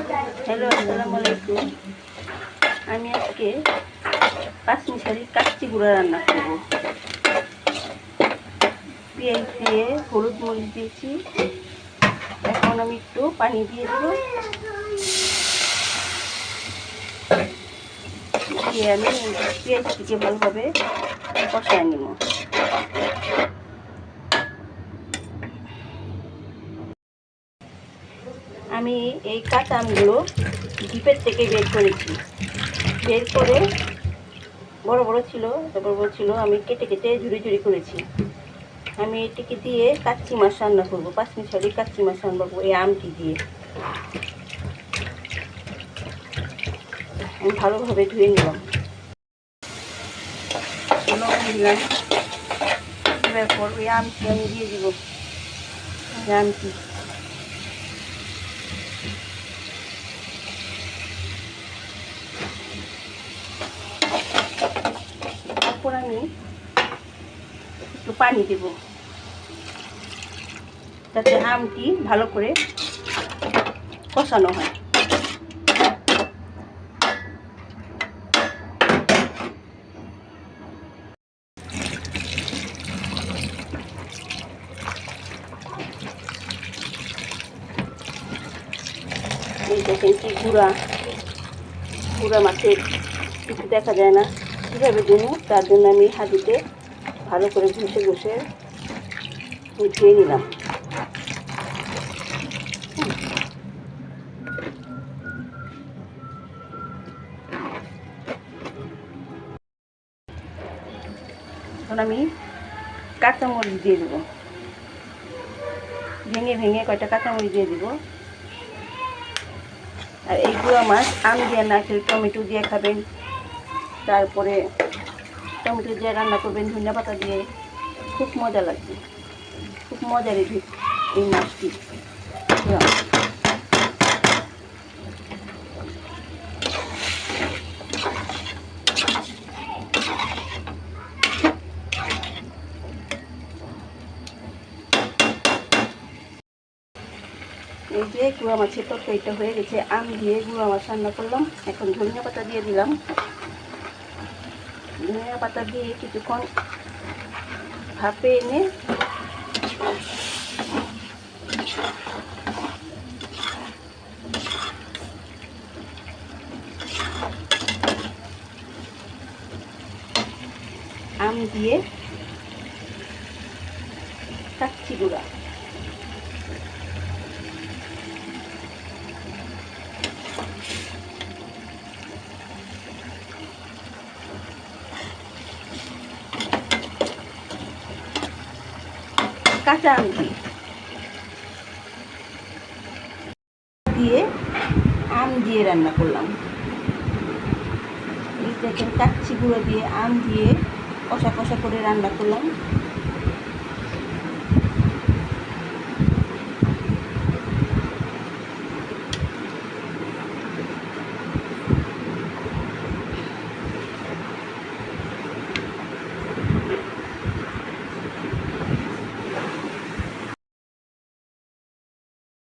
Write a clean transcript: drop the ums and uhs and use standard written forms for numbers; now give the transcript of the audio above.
Hello, আসসালামু আলাইকুম। আমি আজকে পাঁচমিশালি কাচ্চি গুঁড়া রান্না করব। পেঁয়াজ দিয়ে হলুদ মরিচ দিয়েছি। এখন আমি একটু পানি দিয়ে দেব, দিয়ে আমি পেঁয়াজটিকে ভালোভাবে কষায় নেব। আমি এই কাঁচা আমগুলো ডিপের থেকে বের করেছি। বের করে বড় বড় ছিল, আমি কেটে কেটে ঝুড়ি ঝুড়ি করেছি। আমি এটিকে দিয়ে কাচ্চি মাছ রান্না করবো, পাঁচমিশালি কাচ্চি মাছ রান্না করবো এই আমটি দিয়ে। আমি ভালোভাবে ধুয়ে নিলাম, লবণ দিলাম। এরপর ওই আমটি আমি দিয়ে দিব। আমটি তারপর আমি একটু পানি দেব, যাতে আমটি ভালো করে কষানো হয়। এই দেখেন কি গুঁড়া মাছের কিছু দেখা যায় না, কীভাবে দেবো তার জন্য আমি হাঁড়িতে ভালো করে ঘষে ঘষে উঠিয়ে নিলাম। এখন আমি কাঁচামরিচ দিয়ে দেবো, ভেঙে ভেঙে কয়টা কাঁচামরিচ দিয়ে দেবো। আর এই গুঁড়া মাছ আম দিয়ে না খেলে টমেটো দিয়ে খাবেন, তারপরে টমেটো দিয়ে রান্না করবেন ধনিয়া পাতা দিয়ে, খুব মজা লাগবে। খুব মজার এই মাছটি। এই যে গুঁড়া মাছের তরকারিটা হয়ে গেছে, আম দিয়ে গুঁড়া মাছ রান্না করলাম। এখন ধনিয়া পাতা দিয়ে দিলাম। ধনিয়া পাতা দিয়ে কিছুক্ষণ ভাপে এনে আম দিয়ে কাচ্চি গুঁড়া, কাঁচা আম দিয়ে আম দিয়ে রান্না করলাম। এই দেখেন কাচ্চি গুঁড়ো দিয়ে আম দিয়ে কষা কষা করে রান্না করলাম।